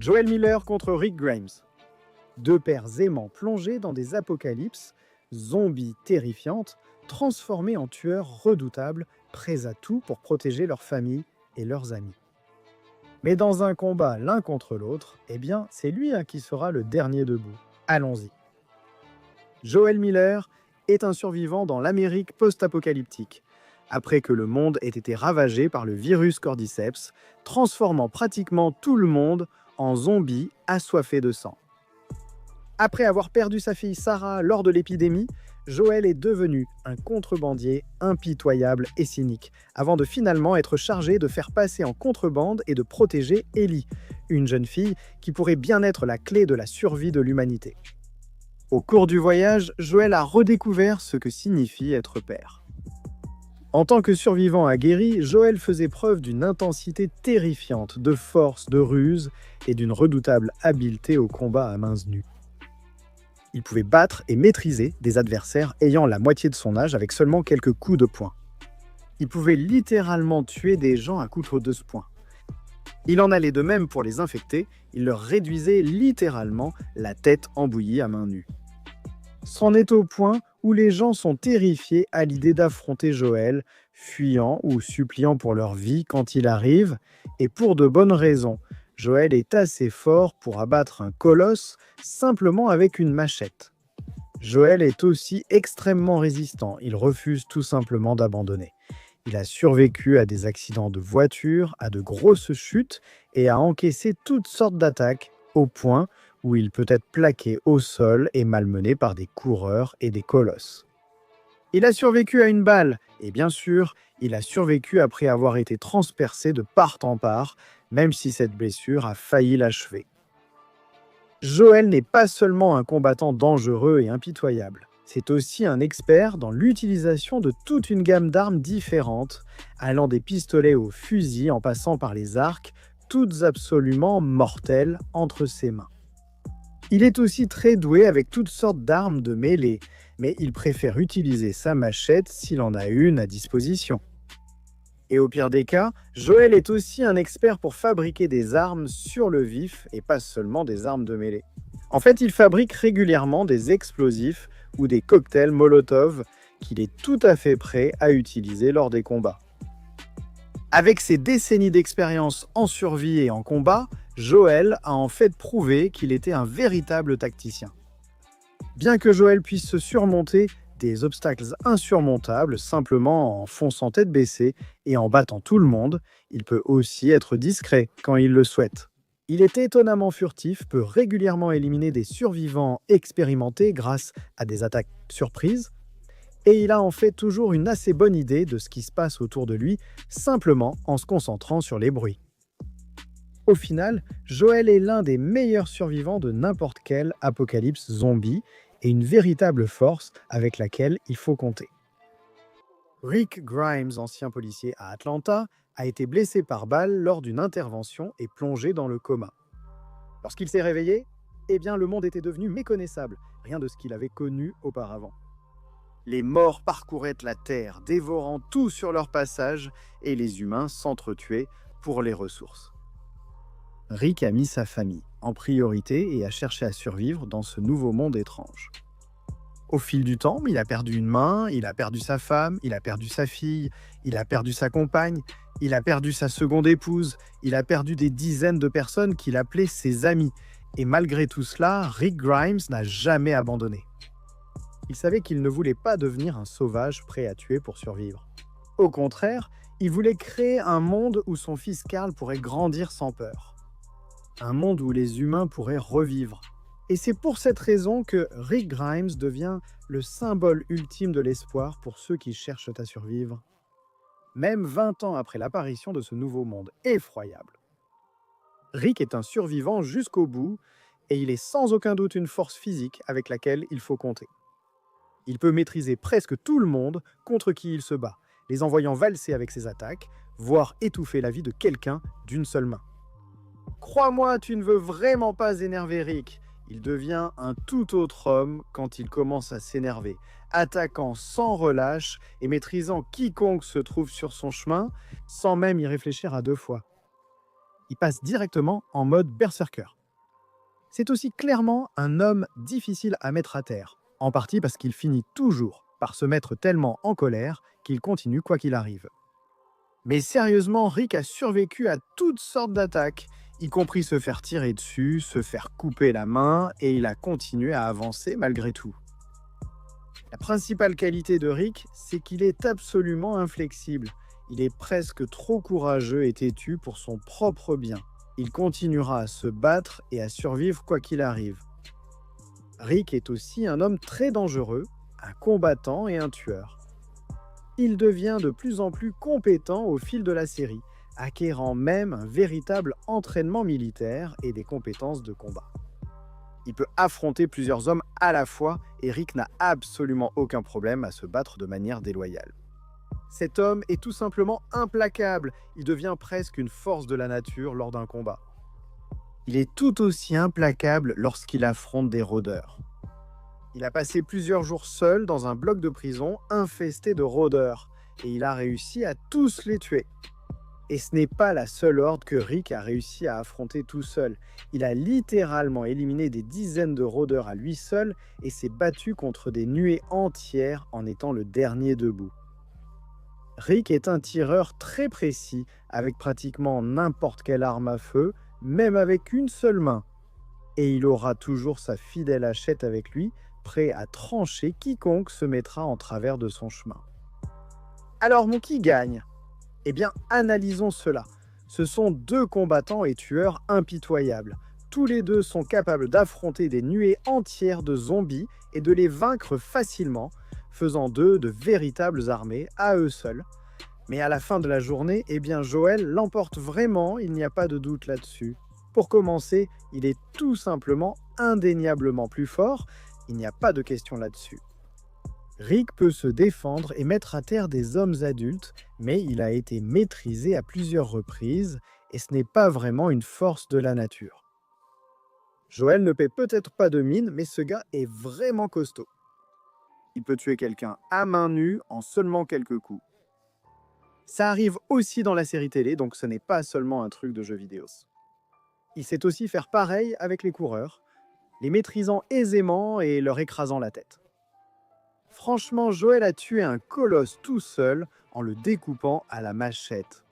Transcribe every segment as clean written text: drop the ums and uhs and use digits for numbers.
Joel Miller contre Rick Grimes. Deux pères aimants plongés dans des apocalypses, zombies terrifiantes, transformés en tueurs redoutables, prêts à tout pour protéger leur famille et leurs amis. Mais dans un combat l'un contre l'autre, eh bien, c'est lui qui sera le dernier debout. Allons-y. Joel Miller est un survivant dans l'Amérique post-apocalyptique, après que le monde ait été ravagé par le virus Cordyceps, transformant pratiquement tout le monde en zombies assoiffés de sang. Après avoir perdu sa fille Sarah lors de l'épidémie, Joel est devenu un contrebandier impitoyable et cynique, avant de finalement être chargé de faire passer en contrebande et de protéger Ellie, une jeune fille qui pourrait bien être la clé de la survie de l'humanité. Au cours du voyage, Joel a redécouvert ce que signifie être père. En tant que survivant aguerri, Joel faisait preuve d'une intensité terrifiante, de force, de ruse et d'une redoutable habileté au combat à mains nues. Il pouvait battre et maîtriser des adversaires ayant la moitié de son âge avec seulement quelques coups de poing. Il pouvait littéralement tuer des gens à couteau de ce poing. Il en allait de même pour les infectés, il leur réduisait littéralement la tête en bouillie à main nue. C'en est au point où les gens sont terrifiés à l'idée d'affronter Joel, fuyant ou suppliant pour leur vie quand il arrive, et pour de bonnes raisons. Joel est assez fort pour abattre un colosse simplement avec une machette. Joel est aussi extrêmement résistant, il refuse tout simplement d'abandonner. Il a survécu à des accidents de voiture, à de grosses chutes et a encaissé toutes sortes d'attaques, au point où il peut être plaqué au sol et malmené par des coureurs et des colosses. Il a survécu à une balle, et bien sûr, il a survécu après avoir été transpercé de part en part, même si cette blessure a failli l'achever. Joel n'est pas seulement un combattant dangereux et impitoyable, c'est aussi un expert dans l'utilisation de toute une gamme d'armes différentes, allant des pistolets aux fusils en passant par les arcs, toutes absolument mortelles entre ses mains. Il est aussi très doué avec toutes sortes d'armes de mêlée, mais il préfère utiliser sa machette s'il en a une à disposition. Et au pire des cas, Joel est aussi un expert pour fabriquer des armes sur le vif et pas seulement des armes de mêlée. En fait, il fabrique régulièrement des explosifs ou des cocktails Molotov qu'il est tout à fait prêt à utiliser lors des combats. Avec ses décennies d'expérience en survie et en combat, Joel a en fait prouvé qu'il était un véritable tacticien. Bien que Joel puisse se surmonter des obstacles insurmontables simplement en fonçant tête baissée et en battant tout le monde, il peut aussi être discret quand il le souhaite. Il est étonnamment furtif, peut régulièrement éliminer des survivants expérimentés grâce à des attaques surprises, et il a en fait toujours une assez bonne idée de ce qui se passe autour de lui, simplement en se concentrant sur les bruits. Au final, Joel est l'un des meilleurs survivants de n'importe quel apocalypse zombie et une véritable force avec laquelle il faut compter. Rick Grimes, ancien policier à Atlanta, a été blessé par balle lors d'une intervention et plongé dans le coma. Lorsqu'il s'est réveillé, le monde était devenu méconnaissable, rien de ce qu'il avait connu auparavant. Les morts parcouraient la terre, dévorant tout sur leur passage, et les humains s'entretuaient pour les ressources. Rick a mis sa famille en priorité et a cherché à survivre dans ce nouveau monde étrange. Au fil du temps, il a perdu une main, il a perdu sa femme, il a perdu sa fille, il a perdu sa compagne, il a perdu sa seconde épouse, il a perdu des dizaines de personnes qu'il appelait ses amis. Et malgré tout cela, Rick Grimes n'a jamais abandonné. Il savait qu'il ne voulait pas devenir un sauvage prêt à tuer pour survivre. Au contraire, il voulait créer un monde où son fils Carl pourrait grandir sans peur. Un monde où les humains pourraient revivre. Et c'est pour cette raison que Rick Grimes devient le symbole ultime de l'espoir pour ceux qui cherchent à survivre. Même 20 ans après l'apparition de ce nouveau monde effroyable. Rick est un survivant jusqu'au bout et il est sans aucun doute une force physique avec laquelle il faut compter. Il peut maîtriser presque tout le monde contre qui il se bat, les envoyant valser avec ses attaques, voire étouffer la vie de quelqu'un d'une seule main. Crois-moi, tu ne veux vraiment pas énerver Rick. Il devient un tout autre homme quand il commence à s'énerver, attaquant sans relâche et maîtrisant quiconque se trouve sur son chemin, sans même y réfléchir à deux fois. il passe directement en mode berserker. C'est aussi clairement un homme difficile à mettre à terre, en partie parce qu'il finit toujours par se mettre tellement en colère qu'il continue quoi qu'il arrive. Mais sérieusement, Rick a survécu à toutes sortes d'attaques, y compris se faire tirer dessus, se faire couper la main, et il a continué à avancer malgré tout. La principale qualité de Rick, c'est qu'il est absolument inflexible. Il est presque trop courageux et têtu pour son propre bien. Il continuera à se battre et à survivre quoi qu'il arrive. Rick est aussi un homme très dangereux, un combattant et un tueur. Il devient de plus en plus compétent au fil de la série, acquérant même un véritable entraînement militaire et des compétences de combat. Il peut affronter plusieurs hommes à la fois et Rick n'a absolument aucun problème à se battre de manière déloyale. Cet homme est tout simplement implacable, il devient presque une force de la nature lors d'un combat. Il est tout aussi implacable lorsqu'il affronte des rôdeurs. Il a passé plusieurs jours seul dans un bloc de prison infesté de rôdeurs et il a réussi à tous les tuer. Et ce n'est pas la seule horde que Rick a réussi à affronter tout seul. Il a littéralement éliminé des dizaines de rôdeurs à lui seul et s'est battu contre des nuées entières en étant le dernier debout. Rick est un tireur très précis, avec pratiquement n'importe quelle arme à feu, même avec une seule main. Et il aura toujours sa fidèle hachette avec lui, prêt à trancher quiconque se mettra en travers de son chemin. Alors, qui gagne ? Eh bien, analysons cela. Ce sont deux combattants et tueurs impitoyables. Tous les deux sont capables d'affronter des nuées entières de zombies et de les vaincre facilement, faisant d'eux de véritables armées à eux seuls. Mais à la fin de la journée, eh bien Joel l'emporte vraiment, il n'y a pas de doute là-dessus. Pour commencer, il est tout simplement indéniablement plus fort, il n'y a pas de question là-dessus. Rick peut se défendre et mettre à terre des hommes adultes, mais il a été maîtrisé à plusieurs reprises et ce n'est pas vraiment une force de la nature. Joel ne paie peut-être pas de mine, mais ce gars est vraiment costaud. Il peut tuer quelqu'un à main nue en seulement quelques coups. Ça arrive aussi dans la série télé, donc ce n'est pas seulement un truc de jeu vidéo. Il sait aussi faire pareil avec les coureurs, les maîtrisant aisément et leur écrasant la tête. Franchement, Joel a tué un colosse tout seul en le découpant à la machette.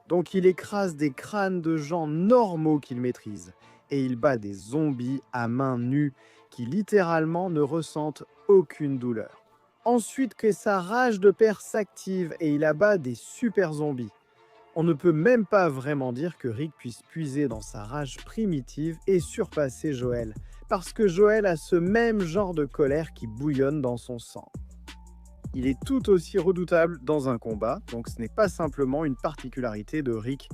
Donc il écrase des crânes de gens normaux qu'il maîtrise, et il bat des zombies à main nue qui littéralement ne ressentent aucune douleur. Ensuite que sa rage de père s'active et il abat des super zombies. On ne peut même pas vraiment dire que Rick puisse puiser dans sa rage primitive et surpasser Joel, parce que Joel a ce même genre de colère qui bouillonne dans son sang. Il est tout aussi redoutable dans un combat, donc ce n'est pas simplement une particularité de Rick.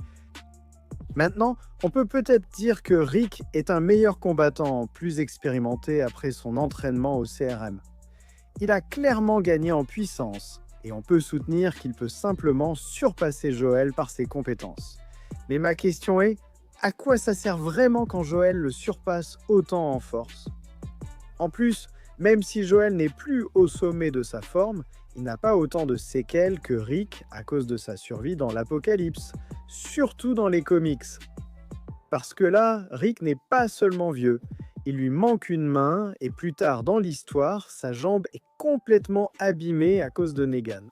Maintenant, on peut peut-être dire que Rick est un meilleur combattant, plus expérimenté après son entraînement au CRM. Il a clairement gagné en puissance, et on peut soutenir qu'il peut simplement surpasser Joel par ses compétences. Mais ma question est, à quoi ça sert vraiment quand Joel le surpasse autant en force ? En plus, même si Joel n'est plus au sommet de sa forme, il n'a pas autant de séquelles que Rick à cause de sa survie dans l'Apocalypse, surtout dans les comics. Parce que là, Rick n'est pas seulement vieux, il lui manque une main et plus tard dans l'histoire, sa jambe est complètement abîmée à cause de Negan.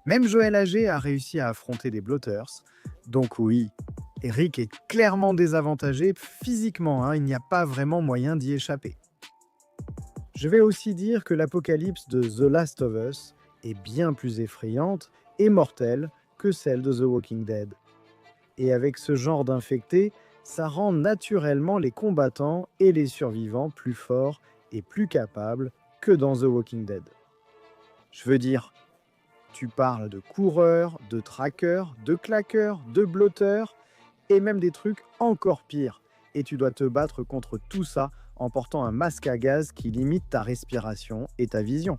Même Joel âgé a réussi à affronter des blotters, donc oui, et Rick est clairement désavantagé physiquement, il n'y a pas vraiment moyen d'y échapper. Je vais aussi dire que l'apocalypse de The Last of Us est bien plus effrayante et mortelle que celle de The Walking Dead. Et avec ce genre d'infectés, ça rend naturellement les combattants et les survivants plus forts et plus capables que dans The Walking Dead. Je veux dire, tu parles de coureurs, de trackers, de claqueurs, de blotteurs et même des trucs encore pires. Et tu dois te battre contre tout ça en portant un masque à gaz qui limite ta respiration et ta vision.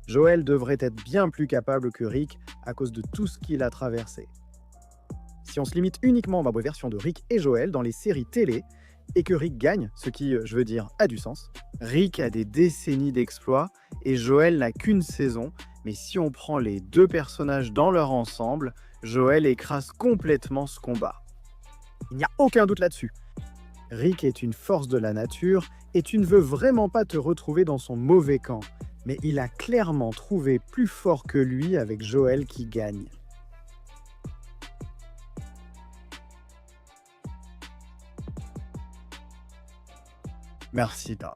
Joel devrait être bien plus capable que Rick à cause de tout ce qu'il a traversé. Si on se limite uniquement aux versions de Rick et Joel dans les séries télé, et que Rick gagne, ce qui, je veux dire, a du sens, Rick a des décennies d'exploits et Joel n'a qu'une saison, mais si on prend les deux personnages dans leur ensemble, Joel écrase complètement ce combat. Il n'y a aucun doute là-dessus. Rick est une force de la nature et tu ne veux vraiment pas te retrouver dans son mauvais camp. Mais il a clairement trouvé plus fort que lui avec Joel qui gagne. Merci, Da.